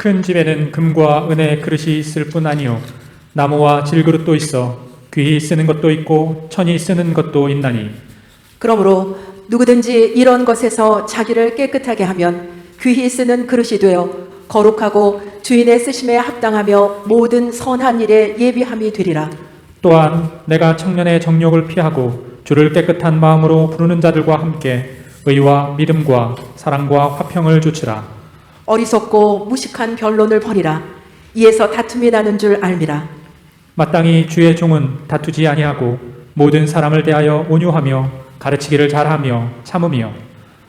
큰 집에는 금과 은의 그릇이 있을 뿐 아니요 나무와 질그릇도 있어 귀히 쓰는 것도 있고 천히 쓰는 것도 있나니 그러므로 누구든지 이런 것에서 자기를 깨끗하게 하면 귀히 쓰는 그릇이 되어 거룩하고 주인의 쓰심에 합당하며 모든 선한 일에 예비함이 되리라. 또한 내가 청년의 정욕을 피하고 주를 깨끗한 마음으로 부르는 자들과 함께 의와 믿음과 사랑과 화평을 주치라. 어리석고 무식한 변론을 버리라. 이에서 다툼이 나는 줄 알미라. 마땅히 주의 종은 다투지 아니하고 모든 사람을 대하여 온유하며 가르치기를 잘하며 참으며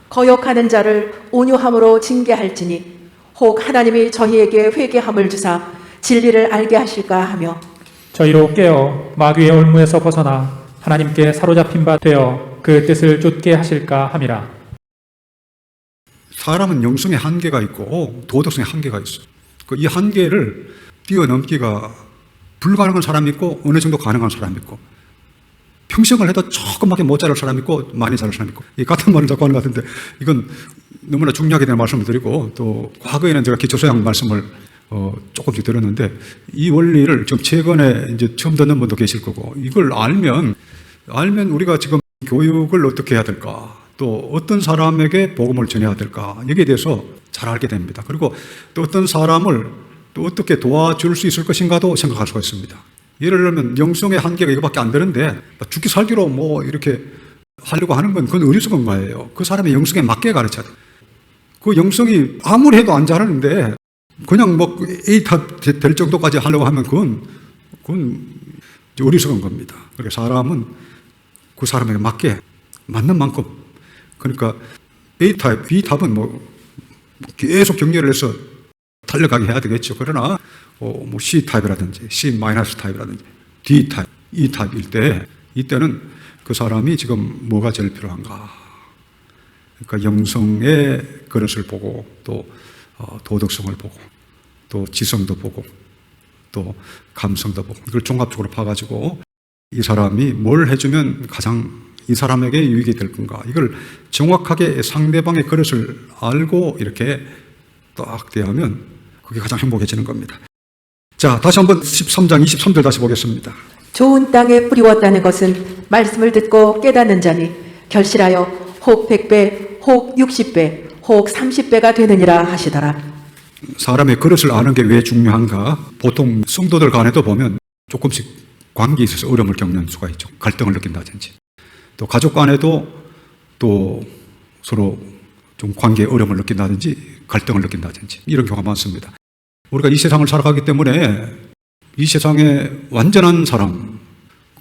거역하는 자를 온유함으로 징계할지니 혹 하나님이 저희에게 회개함을 주사 진리를 알게 하실까 하며 저희로 깨어 마귀의 올무에서 벗어나 하나님께 사로잡힌 바 되어 그 뜻을 쫓게 하실까 함이라. 사람은 영성의 한계가 있고 도덕성의 한계가 있어요. 이 한계를 뛰어넘기가 불가능한 사람이 있고 어느 정도 가능한 사람이 있고 평생을 해도 조금밖에 못 자랄 사람이 있고 많이 자랄 사람이 있고 이 같은 말을 자꾸 하는 것 같은데 이건 너무나 중요하게 되는 말씀을 드리고 또 과거에는 제가 기초소양 말씀을 조금씩 들었는데 이 원리를 지금 최근에 이제 처음 듣는 분도 계실 거고 이걸 알면 우리가 지금 교육을 어떻게 해야 될까 또 어떤 사람에게 복음을 전해야 될까 여기에 대해서 잘 알게 됩니다. 그리고 또 어떤 사람을 또 어떻게 도와줄 수 있을 것인가도 생각할 수가 있습니다. 예를 들면 영성의 한계가 이거밖에 안 되는데 죽기 살기로 뭐 이렇게 하려고 하는 건 그건 어리석은 거예요. 그 사람의 영성에 맞게 가르쳐야 돼요. 그 영성이 아무리 해도 안 자라는데 그냥 뭐 A탑 될 정도까지 하려고 하면 그건 어리석은 겁니다. 그러니까 사람은 그 사람에게 맞게 맞는 만큼 그러니까 A탑, B탑은 뭐 계속 격려를 해서 달려가게 해야 되겠죠. 그러나 뭐 C타입이라든지 C-타입이라든지 D타입, E타입일 때 이때는 그 사람이 지금 뭐가 제일 필요한가 그러니까 영성의 그릇을 보고 또 도덕성을 보고 또 지성도 보고 또 감성도 보고 이걸 종합적으로 봐가지고 이 사람이 뭘 해주면 가장 이 사람에게 유익이 될 건가 이걸 정확하게 상대방의 그릇을 알고 이렇게 딱 대하면 그게 가장 행복해지는 겁니다. 자, 다시 한번 13장 23절 다시 보겠습니다. 좋은 땅에 뿌리웠다는 것은 말씀을 듣고 깨닫는 자니 결실하여 혹 100배 혹 60배 혹 30배가 되느니라 하시더라. 사람의 그릇을 아는 게 왜 중요한가? 보통 성도들 간에도 보면 조금씩 관계에 있어서 어려움을 겪는 수가 있죠. 갈등을 느낀다든지 또 가족 간에도 또 서로 좀 관계에 어려움을 느낀다든지 갈등을 느낀다든지 이런 경우가 많습니다. 우리가 이 세상을 살아가기 때문에 이 세상에 완전한 사람,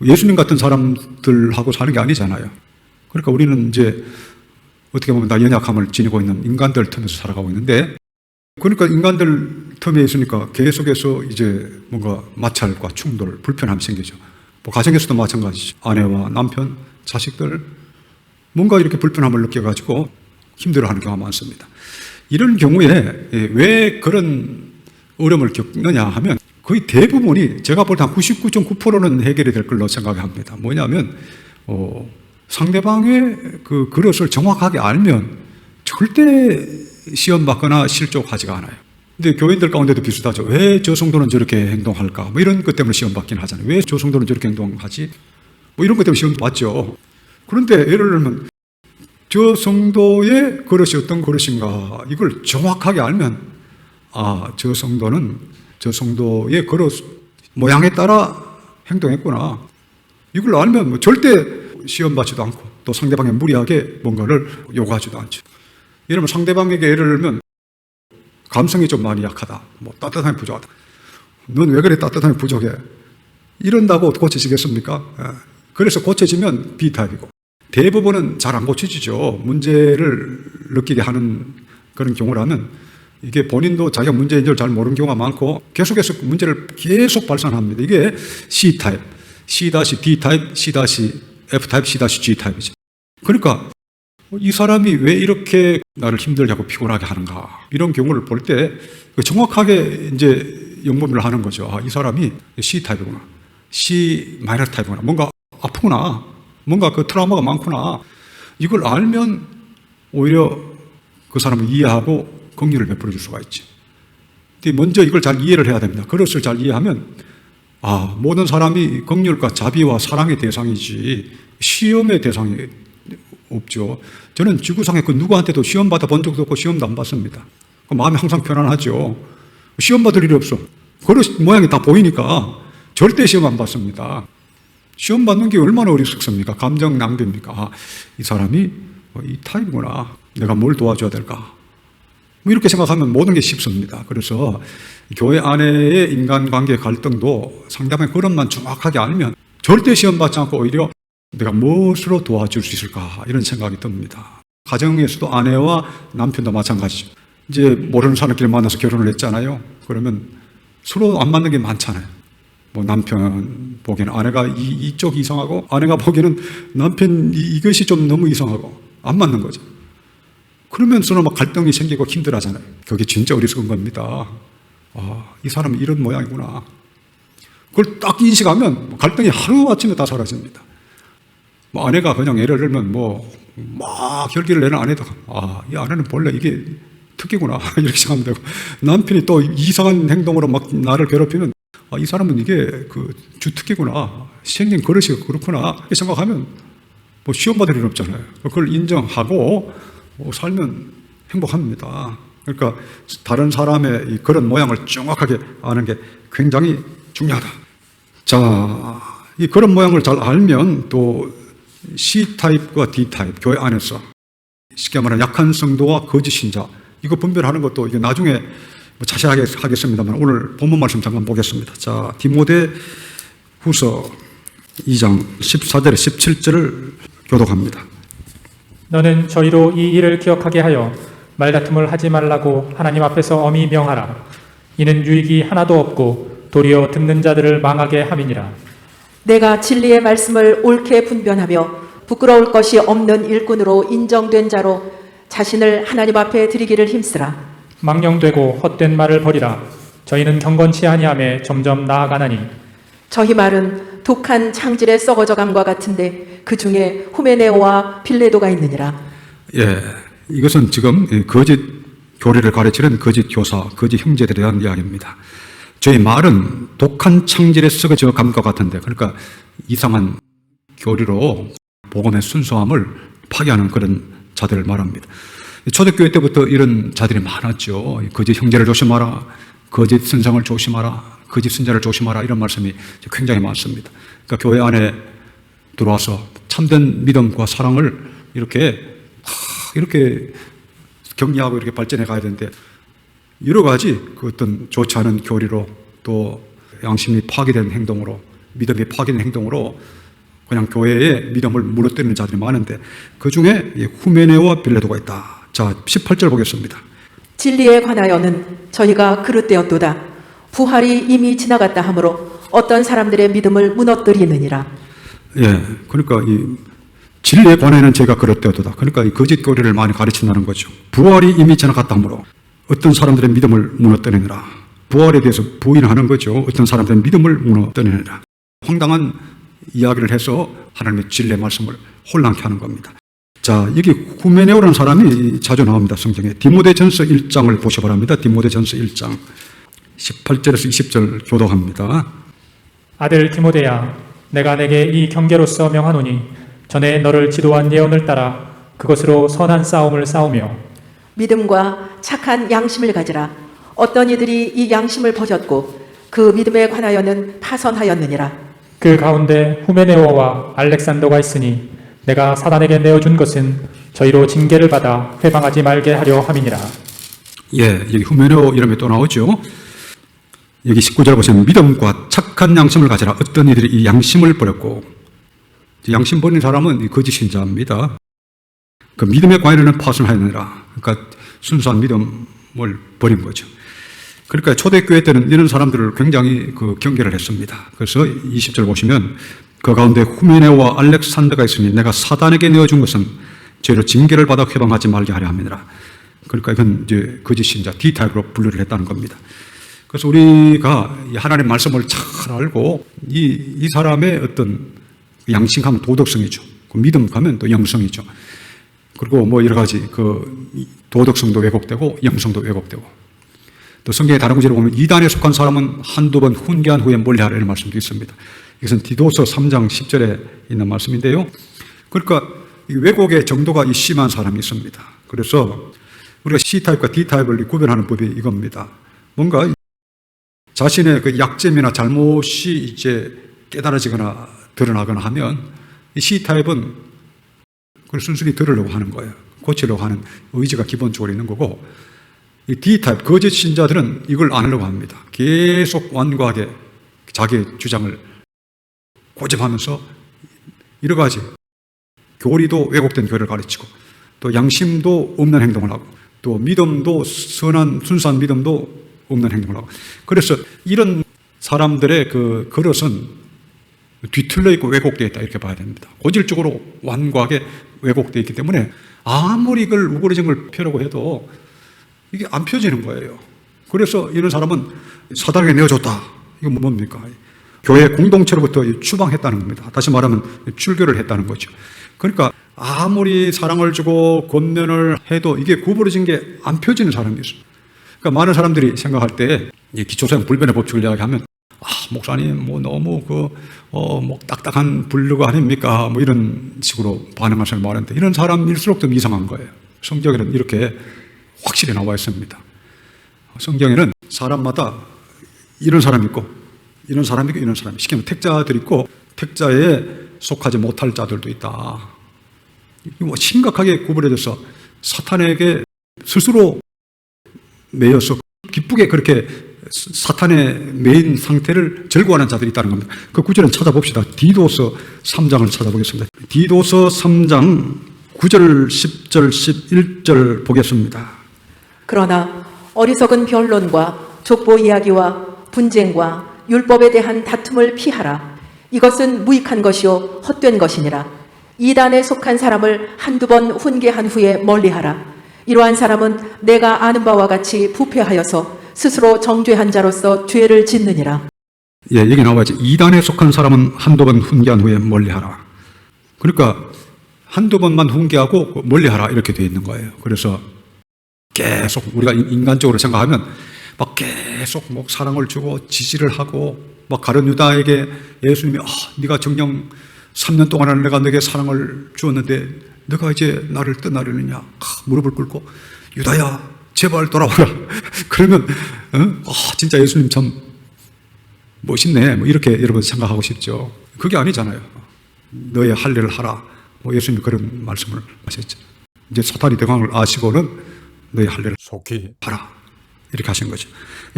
예수님 같은 사람들하고 사는 게 아니잖아요. 그러니까 우리는 이제 어떻게 보면 다 연약함을 지니고 있는 인간들 틈에서 살아가고 있는데 그러니까 인간들 틈에 있으니까 계속해서 이제 뭔가 마찰과 충돌, 불편함이 생기죠. 뭐 가정에서도 마찬가지죠. 아내와 남편, 자식들 뭔가 이렇게 불편함을 느껴가지고 힘들어하는 경우가 많습니다. 이런 경우에 왜 그런 어려움을 겪느냐 하면 거의 대부분이 제가 볼 때 한 99.9%는 해결이 될 걸로 생각합니다. 뭐냐면 상대방의 그 그릇을 정확하게 알면 절대 시험 받거나 실족하지가 않아요. 근데 교인들 가운데도 비슷하죠. 왜 저 성도는 저렇게 행동할까? 뭐 이런 것 때문에 시험 받긴 하잖아요. 왜 저 성도는 저렇게 행동하지? 뭐 이런 것 때문에 시험 받죠. 그런데 예를 들면 저 성도의 그릇이 어떤 그릇인가 이걸 정확하게 알면 저 성도는 저 성도의 그릇 모양에 따라 행동했구나. 이걸 알면 뭐 절대 시험 받지도 않고 또 상대방에 무리하게 뭔가를 요구하지도 않죠. 예를 들면 상대방에게 예를 들면 감성이 좀 많이 약하다. 뭐 따뜻함이 부족하다. 넌 왜 그래 따뜻함이 부족해? 이런다고 고쳐지겠습니까? 그래서 고쳐지면 B타입이고 대부분은 잘 안 고쳐지죠. 문제를 느끼게 하는 그런 경우라면 이게 본인도 자기가 문제인 줄 잘 모르는 경우가 많고 계속해서 문제를 계속 발산합니다. 이게 C타입, C-D타입, C-F타입, C-G타입이죠. 그러니까 이 사람이 왜 이렇게 나를 힘들게 하고 피곤하게 하는가 이런 경우를 볼 때 정확하게 이제 영범을 하는 거죠. 이 사람이 C타입이구나, C-타입이구나, 뭔가 아프구나, 뭔가 그 트라우마가 많구나. 이걸 알면 오히려 그 사람을 이해하고 긍휼을 베풀어 줄 수가 있지. 먼저 이걸 잘 이해를 해야 됩니다. 그것을 잘 이해하면 모든 사람이 긍휼과 자비와 사랑의 대상이지 시험의 대상이 없죠. 저는 지구상에 그 누구한테도 시험 받아본 적도 없고 시험도 안 받습니다. 마음이 항상 편안하죠. 시험 받을 일이 없어. 그릇 모양이 다 보이니까 절대 시험 안 받습니다. 시험 받는 게 얼마나 어리석습니까? 감정 낭비입니까? 이 사람이 이 타입이구나. 내가 뭘 도와줘야 될까? 이렇게 생각하면 모든 게 쉽습니다. 그래서 교회 안에의 인간관계 갈등도 상대방의 그릇만 정확하게 알면 절대 시험 받지 않고 오히려 내가 무엇으로 도와줄 수 있을까? 이런 생각이 듭니다. 가정에서도 아내와 남편도 마찬가지죠. 이제 모르는 사람끼리 만나서 결혼을 했잖아요. 그러면 서로 안 맞는 게 많잖아요. 남편 보기에는 아내가 이쪽이 이상하고 아내가 보기에는 남편 이것이 좀 너무 이상하고 안 맞는 거죠. 그러면 서로 막 갈등이 생기고 힘들어하잖아요. 그게 진짜 어리석은 겁니다. 이 사람이 이런 모양이구나. 그걸 딱 인식하면 갈등이 하루아침에 다 사라집니다. 아내가 그냥 예를 들면 막 혈기를 내는 아내도 이 아내는 본래 이게 특기구나 이렇게 생각하면 되고, 남편이 또 이상한 행동으로 막 나를 괴롭히면 이 사람은 이게 그 주특기구나, 생긴 그릇이 그렇구나 이렇게 생각하면 시험 받을 일 없잖아요. 그걸 인정하고 살면 행복합니다. 그러니까 다른 사람의 그런 모양을 정확하게 아는 게 굉장히 중요하다. 자, 이 그런 모양을 잘 알면 또 C타입과 D타입, 교회 안에서 쉽게 말하면 약한 성도와 거짓 신자, 이거 분별하는 것도 이게 나중에 자세하게 하겠습니다만 오늘 본문 말씀 잠깐 보겠습니다. 자, 디모데 후서 2장 14절에 17절을 교독합니다. 너는 저희로 이 일을 기억하게 하여 말다툼을 하지 말라고 하나님 앞에서 엄히 명하라. 이는 유익이 하나도 없고 도리어 듣는 자들을 망하게 함이니라. 내가 진리의 말씀을 옳게 분변하며 부끄러울 것이 없는 일꾼으로 인정된 자로 자신을 하나님 앞에 드리기를 힘쓰라. 망령되고 헛된 말을 버리라. 저희는 경건치 아니함에 점점 나아가나니. 저희 말은 독한 창질의 썩어져감과 같은데 그 중에 후메네오와 빌레도가 있느니라. 예, 이것은 지금 거짓 교리를 가르치는 거짓 교사, 거짓 형제들에 대한 이야기입니다. 저희 말은 독한 창질의 썩어져 감과 같은데, 그러니까 이상한 교리로 복음의 순수함을 파괴하는 그런 자들을 말합니다. 초대교회 때부터 이런 자들이 많았죠. 거짓 형제를 조심하라, 거짓 선생을 조심하라, 거짓 선자를 조심하라, 이런 말씀이 굉장히 많습니다. 그러니까 교회 안에 들어와서 참된 믿음과 사랑을 이렇게 격려하고 이렇게 발전해 가야 되는데, 여러 가지 그 어떤 좋지 않은 교리로 또 양심이 파괴된 행동으로, 믿음이 파괴된 행동으로 그냥 교회의 믿음을 무너뜨리는 자들이 많은데, 그 중에 후메네오와 빌레도가 있다. 자, 18절 보겠습니다. 진리에 관하여는 저희가 그릇되었도다. 부활이 이미 지나갔다 하므로 어떤 사람들의 믿음을 무너뜨리느니라. 예, 그러니까 이 진리에 관해는 제가 그릇되었도다. 그러니까 이 거짓 교리를 많이 가르친다는 거죠. 부활이 이미 지나갔다 하므로 어떤 사람들의 믿음을 무너뜨리느라. 부활에 대해서 부인하는 거죠. 어떤 사람들의 믿음을 무너뜨리느라. 황당한 이야기를 해서 하나님의 진리의 말씀을 혼란케 하는 겁니다. 자, 여기 후메네오라는 사람이 자주 나옵니다. 성경에. 디모데전서 1장을 보셔 바랍니다. 디모데전서 1장 18절에서 20절 교독합니다. 아들 디모데야, 내가 내게 이 경계로서 명하노니 전에 너를 지도한 예언을 따라 그것으로 선한 싸움을 싸우며 믿음과 착한 양심을 가지라. 어떤 이들이 이 양심을 버렸고 그 믿음에 관하여는 파선하였느니라. 그 가운데 후메네오와 알렉산더가 있으니 내가 사단에게 내어준 것은 저희로 징계를 받아 회방하지 말게 하려 함이니라. 예, 여기 후메네오 이름이 또 나오죠. 여기 19절 보시면 믿음과 착한 양심을 가지라. 어떤 이들이 이 양심을 버렸고, 양심 버린 사람은 거짓 신자입니다. 그 믿음에 관해는 파선하였느니라. 그러니까 순수한 믿음을 버린 거죠. 그러니까 초대교회 때는 이런 사람들을 굉장히 경계를 했습니다. 그래서 20절 보시면 그 가운데 후메네오와 알렉산더가 있으니 내가 사단에게 내어준 것은 죄로 징계를 받아 회방하지 말게 하려 함이니라. 그러니까 이건 이제 거짓 신자 D타입으로 분류를 했다는 겁니다. 그래서 우리가 하나님의 말씀을 잘 알고 이 사람의 어떤 양심하면 도덕성이죠. 믿음 가면 또 영성이죠. 그리고 여러 가지 도덕성도 왜곡되고 영성도 왜곡되고. 또 성경의 다른 구절을 보면 이단에 속한 사람은 한두 번 훈계한 후에 멀리하라 이런 말씀도 있습니다. 이것은 디도서 3장 10절에 있는 말씀인데요. 그러니까 이 왜곡의 정도가 심한 사람이 있습니다. 그래서 우리가 C타입과 D타입을 구별하는 법이 이겁니다. 뭔가 자신의 그 약점이나 잘못이 이제 깨달아지거나 드러나거나 하면 이 C타입은 그걸 순순히 들으려고 하는 거예요. 고치려고 하는 의지가 기본적으로 있는 거고, 이 D타입, 거짓 신자들은 이걸 안 하려고 합니다. 계속 완고하게 자기의 주장을 고집하면서 여러 가지 교리도 왜곡된 교리를 가르치고, 또 양심도 없는 행동을 하고, 또 믿음도 선한 순수한 믿음도 없는 행동을 하고. 그래서 이런 사람들의 그 그릇은 뒤틀려 있고 왜곡되어 있다 이렇게 봐야 됩니다. 고질적으로 완고하게 왜곡되어 있기 때문에 아무리 이걸 우거리진 걸 펴려고 해도 이게 안 펴지는 거예요. 그래서 이런 사람은 사단에게 내어줬다. 이거 뭡니까? 교회 공동체로부터 추방했다는 겁니다. 다시 말하면 출교를 했다는 거죠. 그러니까 아무리 사랑을 주고 권면을 해도 이게 구부러진 게 안 펴지는 사람이 있어요. 그러니까 많은 사람들이 생각할 때 기초소양 불변의 법칙을 이야기하면 목사님 뭐 너무 뭐 딱딱한 분류가 아닙니까? 뭐 이런 식으로 반응하는 사람이 많은데, 이런 사람일수록 좀 이상한 거예요. 성경에는 이렇게 확실히 나와 있습니다. 성경에는 사람마다 이런 사람이 있고 이런 사람이 있고 이런 사람이, 쉽게 말하면 택자들이 있고 택자에 속하지 못할 자들도 있다. 뭐 심각하게 구분해져서 사탄에게 스스로 매여서 기쁘게 그렇게 사탄의 매인 상태를 절구하는 자들이 있다는 겁니다. 그 구절은 찾아봅시다. 디도서 3장을 찾아보겠습니다. 디도서 3장 9절, 10절, 11절 보겠습니다. 그러나 어리석은 변론과 족보 이야기와 분쟁과 율법에 대한 다툼을 피하라. 이것은 무익한 것이요 헛된 것이니라. 이단에 속한 사람을 한두 번 훈계한 후에 멀리하라. 이러한 사람은 내가 아는 바와 같이 부패하여서 스스로 정죄한 자로서 죄를 짓느니라. 예, 여기 나와야지. 이단에 속한 사람은 한두 번 훈계한 후에 멀리하라. 그러니까 한두 번만 훈계하고 멀리하라 이렇게 되어 있는 거예요. 그래서 계속 우리가 인간적으로 생각하면 막 계속 뭐 사랑을 주고 지지를 하고, 막 가룟 유다에게 예수님이 네가 정녕 3년 동안 내가 너에게 사랑을 주었는데 너가 이제 나를 떠나려느냐, 무릎을 꿇고 유다야 제발 돌아와라. 그러면 진짜 예수님 참 멋있네, 뭐 이렇게 여러분 생각하고 싶죠. 그게 아니잖아요. 너의 할 일을 하라, 뭐 예수님이 그런 말씀을 하셨죠. 이제 사탄이 대강을 아시고는 너의 할 일을 속히 하라 이렇게 하신 거죠.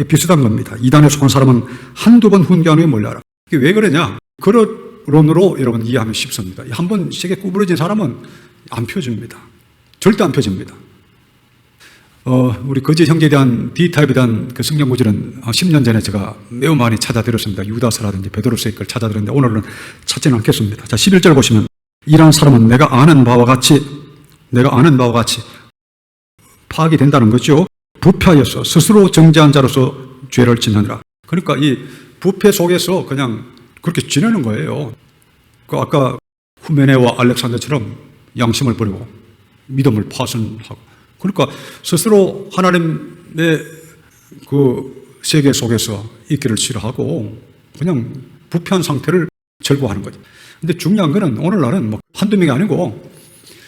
비슷한 겁니다. 이단에 속한 사람은 한두 번 훈계한 후에 멀리하라. 이게 왜 그러냐? 그릇론으로 여러분 이해하면 쉽습니다. 한 번 세게 구부러진 사람은 안 펴집니다. 절대 안 펴집니다. 우리 거짓 형제에 대한 D타입에 대한 그 성경 구절은 10년 전에 제가 매우 많이 찾아들었습니다. 유다서라든지 베드로서의 걸 찾아들었는데 오늘은 찾지는 않겠습니다. 자, 11절 보시면 이러한 사람은 내가 아는 바와 같이 파악이 된다는 거죠. 부패하여서 스스로 정죄한 자로서 죄를 짓느니라. 그러니까 이 부패 속에서 그냥 그렇게 지내는 거예요. 아까 후메네와 알렉산더처럼 양심을 버리고 믿음을 파손하고, 그러니까 스스로 하나님의 그 세계 속에서 있기를 싫어하고 그냥 부패한 상태를 절구하는 거죠. 근데 중요한 거는 오늘날은 뭐 한두 명이 아니고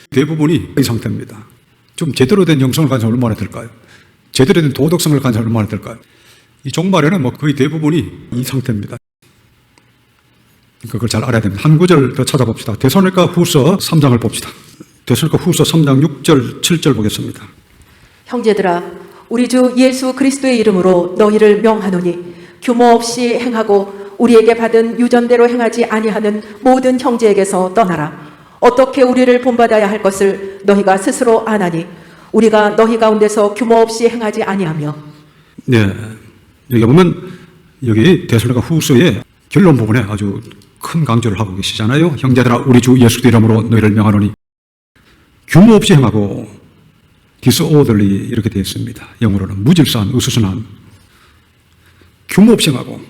대부분이 이 상태입니다. 좀 제대로 된 영성을 가진 지 얼마나 될까요? 제대로 된 도덕성을 가진 지 얼마나 될까요? 이 종말에는 뭐 거의 대부분이 이 상태입니다. 그러니까 그걸 잘 알아야 됩니다. 한 구절 더 찾아봅시다. 데살로니가 후서 3장을 봅시다. 데살로니가 후서 3장 6절, 7절 보겠습니다. 형제들아, 우리 주 예수 그리스도의 이름으로 너희를 명하노니 규모 없이 행하고 우리에게 받은 유전대로 행하지 아니하는 모든 형제에게서 떠나라. 어떻게 우리를 본받아야 할 것을 너희가 스스로 아나니 우리가 너희 가운데서 규모 없이 행하지 아니하며. 네, 여기 보면 여기 데살로니가 후서의 결론 부분에 아주 큰 강조를 하고 계시잖아요. 형제들아, 우리 주 예수 이름으로 너희를 명하노니 규모 없이 행하고, disorderly 이렇게 되어 있습니다. 영어로는 무질서한, 으스스한. 규모 없이 행하고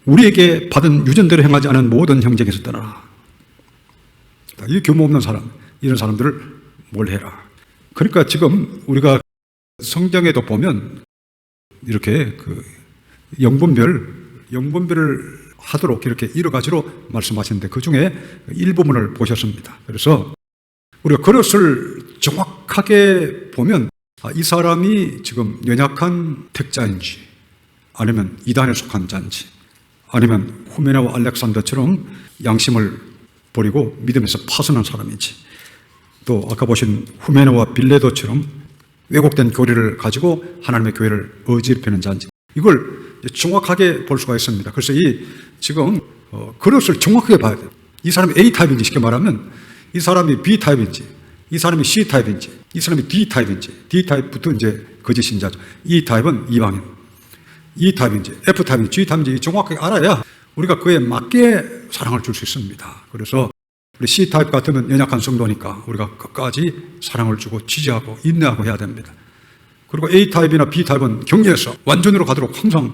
우리에게 받은 유전대로 행하지 않은 모든 형제에게서 떠나라. 이 규모 없는 사람, 이런 사람들을 뭘 해라. 그러니까 지금 우리가 성경에도 보면 이렇게 그 영분별을 하도록 이렇게 여러 가지로 말씀하셨는데 그 중에 일부분을 보셨습니다. 그래서 우리가 그릇을 정확하게 보면 이 사람이 지금 연약한 택자인지 아니면 이단에 속한 자인지 아니면 후메네와 알렉산더처럼 양심을 버리고 믿음에서 파선한 사람인지 또 아까 보신 후메네와 빌레도처럼 왜곡된 교리를 가지고 하나님의 교회를 어지럽히는 자인지 이걸 정확하게 볼 수가 있습니다. 그래서 지금 그릇을 정확하게 봐야 돼요. 이 사람이 A타입인지 쉽게 말하면 이 사람이 B타입인지 이 사람이 C타입인지 이 사람이 D타입인지 D타입부터 이제 거짓 신자죠. E타입은 이방인 E타입인지 F타입인지 G타입인지 정확하게 알아야 우리가 그에 맞게 사랑을 줄 수 있습니다. 그래서 우리 C타입 같으면 연약한 성도니까 우리가 끝까지 사랑을 주고 지지하고 인내하고 해야 됩니다. 그리고 A타입이나 B타입은 격려해서 완전으로 가도록 항상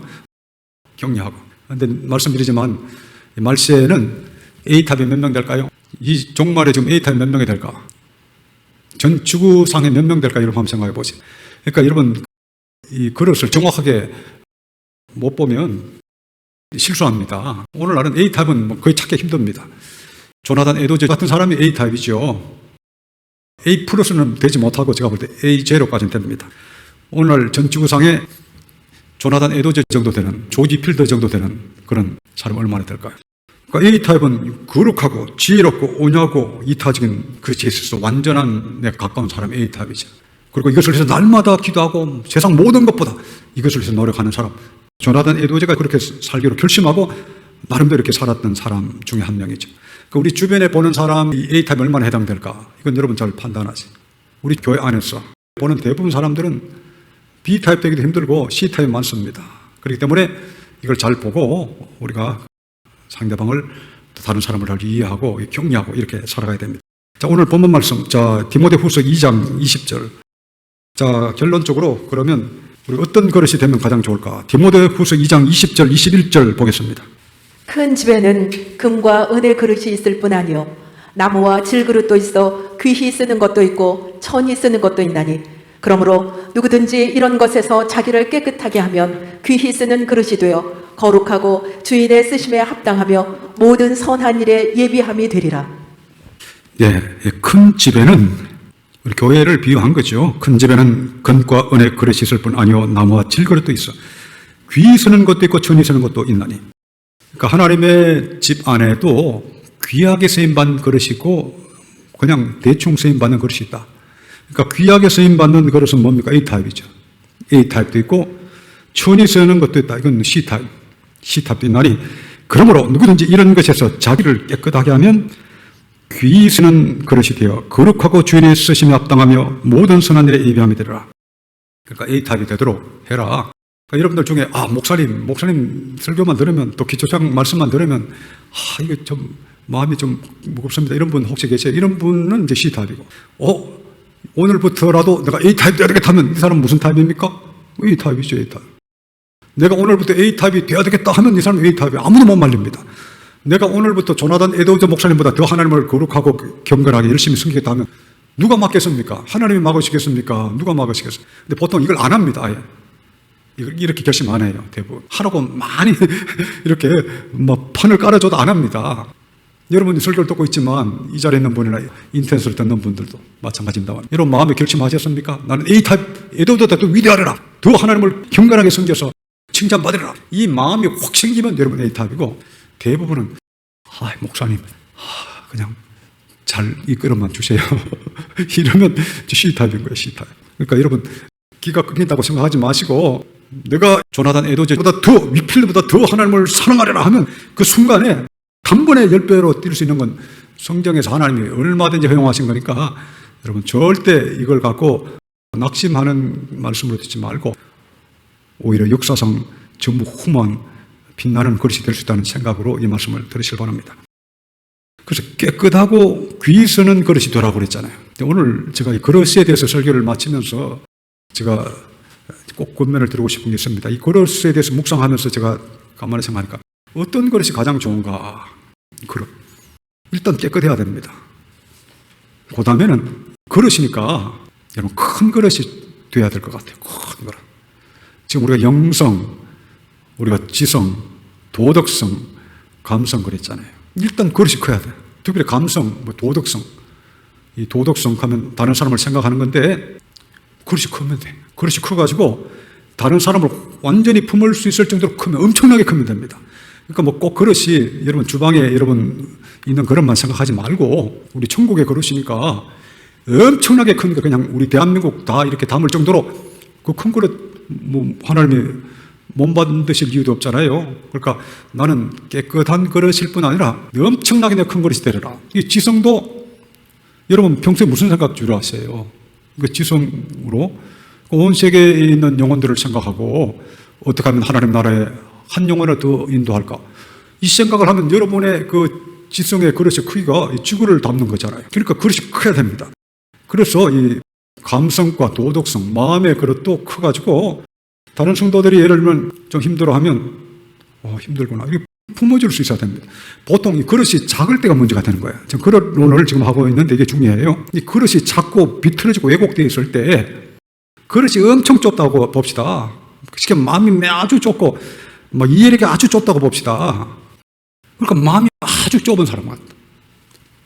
격려하고. 그런데 말씀드리지만 말세에는 A타입이 몇 명 될까요? 이 종말에 지금 A타입 몇 명이 될까? 전 지구상에 몇 명 될까? 이런 거 한번 생각해 보세요. 그러니까 여러분 이 그릇을 정확하게 못 보면 실수합니다. 오늘날은 A타입은 뭐 거의 찾기 힘듭니다. 조나단 에도제 같은 사람이 A타입이죠. A 플러스는 되지 못하고 제가 볼 때 A 제로까지는 됩니다. 오늘 전 지구상에 조나단 에도제 정도 되는 조지 필더 정도 되는 그런 사람 얼마나 될까요? 그러니까 A타입은 거룩하고 지혜롭고 온유하고 이타적인 그 제스에서 완전한 데 가까운 사람이 A타입이죠. 그리고 이것을 위해서 날마다 기도하고 세상 모든 것보다 이것을 위해서 노력하는 사람. 조나단 에도제가 그렇게 살기로 결심하고 나름대로 이렇게 살았던 사람 중에 한 명이죠. 그러니까 우리 주변에 보는 사람이 A타입 얼마나 해당될까? 이건 여러분 잘 판단하지. 우리 교회 안에서 보는 대부분 사람들은 B타입 되기도 힘들고 C타입 많습니다. 그렇기 때문에 이걸 잘 보고 우리가 상대방을 다른 사람을 잘 이해하고 격려하고 이렇게 살아가야 됩니다. 자, 오늘 본문 말씀. 자, 디모데후서 2장 20절. 자, 결론적으로 그러면 우리 어떤 그릇이 되면 가장 좋을까? 디모데후서 2장 20절, 21절 보겠습니다. 큰 집에는 금과 은의 그릇이 있을 뿐 아니요 나무와 질그릇도 있어 귀히 쓰는 것도 있고 천히 쓰는 것도 있나니 그러므로 누구든지 이런 것에서 자기를 깨끗하게 하면 귀히 쓰는 그릇이 되어 거룩하고 주인의 쓰심에 합당하며 모든 선한 일에 예비함이 되리라. 예, 큰 집에는 우리 교회를 비유한 거죠. 큰 집에는 금과 은의 그릇이 있을 뿐 아니요 나무와 질그릇도 있어 귀히 쓰는 것도 있고 천히 쓰는 것도 있나니. 그러니까 하나님의 집 안에도 귀하게 쓰임받는 그릇이 있고 그냥 대충 쓰임받는 그릇이 있다. 그러니까 귀하게 쓰임받는 그릇은 뭡니까? A타입이죠. A타입도 있고 천히 쓰는 것도 있다. 이건 C타입. C타입도 있나니 그러므로 누구든지 이런 것에서 자기를 깨끗하게 하면 귀히 쓰는 그릇이 되어 거룩하고 주인의 쓰심에 합당하며 모든 선한 일에 예비함이 되리라. 그러니까 A타입이 되도록 해라. 그러니까 여러분들 중에 목사님 설교만 들으면 또 기초장 말씀만 들으면 이거 좀 마음이 좀 무겁습니다. 이런 분 혹시 계세요? 이런 분은 이제 C타입이고 오늘부터라도 내가 A타입 돼야 되겠다 하면 이 사람은 무슨 타입입니까? A타입이죠. A타입. 내가 오늘부터 A타입이 돼야 되겠다 하면 이 사람은 A타입이 아무도 못 말립니다. 내가 오늘부터 조나단 에도저 목사님보다 더 하나님을 거룩하고 경건하게 열심히 섬기겠다 하면 누가 막겠습니까? 하나님이 막으시겠습니까? 누가 막으시겠습니까? 근데 보통 이걸 안 합니다. 아예. 이렇게 결심 안 해요. 대부분. 하라고 많이 이렇게 막 판을 깔아줘도 안 합니다. 여러분이 설교를 듣고 있지만 이 자리에 있는 분이나 인터넷을 듣는 분들도 마찬가지입니다만 여러분 마음에 결심하셨습니까? 나는 A타입, 에도보다 더 위대하리라. 더 하나님을 경건하게 섬겨서 칭찬받으리라. 이 마음이 확 생기면 여러분 A타입이고 대부분은 목사님 그냥 잘 이끌어만 주세요. 이러면 C타입인 거예요. C타입. 그러니까 여러분 기가 끊긴다고 생각하지 마시고 내가 조나단 에도제보다 더 위필드보다 더 하나님을 사랑하리라 하면 그 순간에 단번에 10배로 뛸 수 있는 건 성경에서 하나님이 얼마든지 허용하신 거니까 여러분 절대 이걸 갖고 낙심하는 말씀으로 듣지 말고 오히려 역사상 전부 hum한 빛나는 그릇이 될 수 있다는 생각으로 이 말씀을 들으시길 바랍니다. 그래서 깨끗하고 귀히 쓰는 그릇이 되라고 그랬잖아요. 오늘 제가 이 그릇에 대해서 설교를 마치면서 제가 꼭 권면을 드리고 싶은 게 있습니다. 이 그릇에 대해서 묵상하면서 제가 가만히 생각하니까 어떤 그릇이 가장 좋은가? 그릇. 일단 깨끗해야 됩니다. 그 다음에는 그릇이니까 여러분 큰 그릇이 돼야 될 것 같아요. 큰 그릇. 지금 우리가 영성, 우리가 지성, 도덕성, 감성 그랬잖아요. 일단 그릇이 커야 돼. 특별히 감성, 도덕성. 이 도덕성 하면 다른 사람을 생각하는 건데 그릇이 크면 돼. 그릇이 커가지고 다른 사람을 완전히 품을 수 있을 정도로 크면 엄청나게 크면 됩니다. 그러니까 뭐 꼭 그릇이 여러분 주방에 여러분 있는 그릇만 생각하지 말고 우리 천국의 그릇이니까 엄청나게 큰 거 그냥 우리 대한민국 다 이렇게 담을 정도로 그 큰 그릇 뭐 하나님이 못 받으실 이유도 없잖아요. 그러니까 나는 깨끗한 그릇일 뿐 아니라 엄청나게 큰 그릇이 되리라. 이 지성도 여러분 평소에 무슨 생각 주로 하세요? 그 지성으로 온 세계에 있는 영혼들을 생각하고 어떻게 하면 하나님 나라에 한 영혼을 더 인도할까? 이 생각을 하면 여러분의 그 지성의 그릇의 크기가 지구를 담는 거잖아요. 그러니까 그릇이 커야 됩니다. 그래서 이 감성과 도덕성, 마음의 그릇도 커가지고 다른 성도들이 예를 들면 좀 힘들어하면 힘들구나 이렇게 품어줄 수 있어야 됩니다. 보통 이 그릇이 작을 때가 문제가 되는 거예요. 지금 그릇론을 지금 하고 있는데 이게 중요해요. 이 그릇이 작고 비틀어지고 왜곡되어 있을 때 그릇이 엄청 좁다고 봅시다. 쉽게 마음이 아주 좁고 이해력이 아주 좁다고 봅시다. 그러니까 마음이 아주 좁은 사람 같다.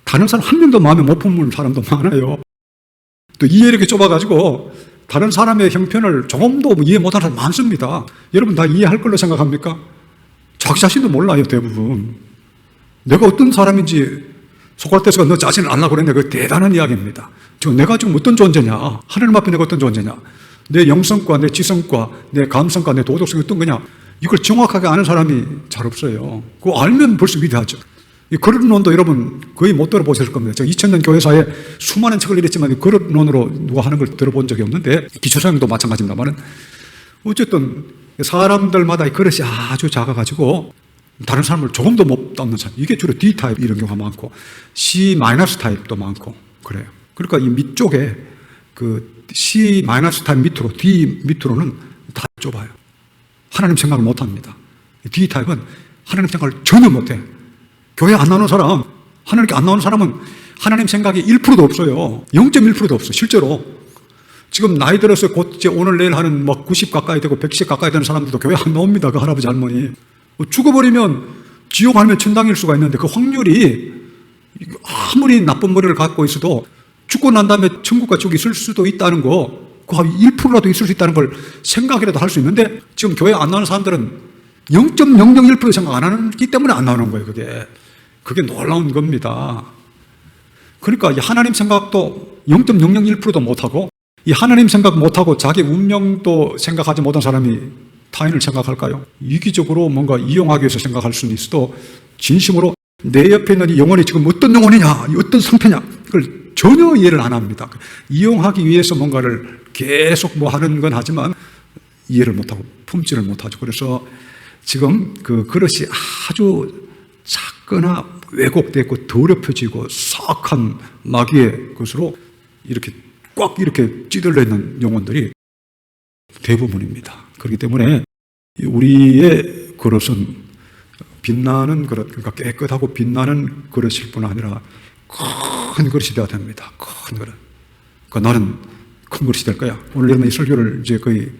다른 사람 한 명도 마음에 못 품는 사람도 많아요. 또 이해력이 좁아가지고 다른 사람의 형편을 조금도 이해 못하는 사람 많습니다. 여러분 다 이해할 걸로 생각합니까? 자기 자신도 몰라요, 대부분. 내가 어떤 사람인지 소크라테스가 너 자신을 알라고 그랬네. 그 대단한 이야기입니다. 내가 지금 어떤 존재냐? 하나님 앞에 내가 어떤 존재냐? 내 영성과 내 지성과 내 감성과 내 도덕성이 어떤 거냐? 이걸 정확하게 아는 사람이 잘 없어요. 그거 알면 벌써 위대하죠. 이 그릇론도 여러분 거의 못 들어보셨을 겁니다. 제가 2000년 교회사에 수많은 책을 읽었지만 그릇론으로 누가 하는 걸 들어본 적이 없는데 기초성도 마찬가지입니다만 어쨌든 사람들마다 이 그릇이 아주 작아가지고 다른 사람을 조금도 못 담는 사람. 이게 주로 D타입 이런 경우가 많고 C-타입도 많고 그래요. 그러니까 이 밑쪽에 그 C-타입 밑으로 D 밑으로는 다 좁아요. 하나님 생각을 못합니다. D타입은 하나님 생각을 전혀 못해. 교회 안 나오는 사람, 하나님께 안 나오는 사람은 하나님 생각이 1%도 없어요. 0.1%도 없어요. 실제로. 지금 나이 들어서 곧 이제 오늘 내일 하는 90 가까이 되고 110 가까이 되는 사람들도 교회 안 나옵니다. 그 할아버지 할머니. 죽어버리면 지옥 아니면 천당일 수가 있는데 그 확률이 아무리 나쁜 머리를 갖고 있어도 죽고 난 다음에 천국과 지옥이 있을 수도 있다는 거, 그 1%라도 있을 수 있다는 걸 생각이라도 할 수 있는데 지금 교회 안 나오는 사람들은 0.001% 생각 안 하기 때문에 안 나오는 거예요. 그게 놀라운 겁니다. 그러니까 이 하나님 생각도 0.001%도 못하고 이 하나님 생각 못하고 자기 운명도 생각하지 못한 사람이 타인을 생각할까요? 이기적으로 뭔가 이용하기 위해서 생각할 수는 있어도 진심으로 내 옆에 있는 이 영혼이 지금 어떤 영혼이냐, 어떤 상태냐 그걸 전혀 이해를 안 합니다. 이용하기 위해서 뭔가를 계속 하는 건 하지만 이해를 못하고 품지를 못하죠. 그래서 지금 그 그릇이 아주 작거나 왜곡되고 더럽혀지고 사악한 마귀의 것으로 이렇게 꽉 이렇게 찌들려 있는 영혼들이 대부분입니다. 그렇기 때문에 우리의 그릇은 빛나는 그릇, 그러니까 깨끗하고 빛나는 그릇일 뿐 아니라 큰 그릇이 되어야 됩니다. 큰 그릇. 그러니까 나는 큰 그릇이 될 거야. 오늘 여러분 이 설교를 거의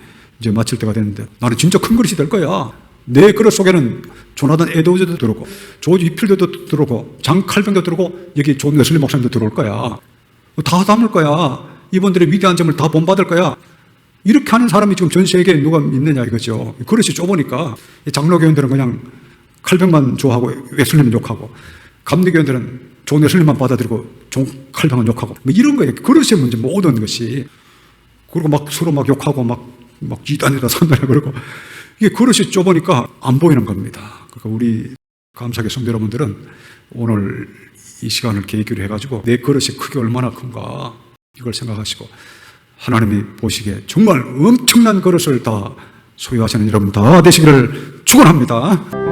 마칠 때가 됐는데 나는 진짜 큰 그릇이 될 거야. 내 그릇 속에는 조나단 에드워즈도 들어오고 조지 위필드도 들어오고 장 칼뱅도 들어오고 여기 존 웨슬리 목사님도 들어올 거야. 다 담을 거야. 이분들의 위대한 점을 다 본받을 거야. 이렇게 하는 사람이 지금 전 세계에 누가 있느냐 이거죠. 그릇이 좁으니까 장로교인들은 그냥 칼뱅만 좋아하고 웨슬리만 욕하고 감리교인들은 존 웨슬리만 받아들이고 존 칼뱅은 욕하고 이런 거예요. 그릇의 문제 모든 것이. 그리고 서로 욕하고 막 이단이다 산다라 그러고 이게 그릇이 좁으니까 안 보이는 겁니다. 그러니까 우리 감사하게 성도 여러분들은 오늘 이 시간을 계기로 해가지고 내 그릇이 크게 얼마나 큰가 이걸 생각하시고 하나님이 보시기에 정말 엄청난 그릇을 다 소유하시는 여러분 다 되시기를 축원합니다.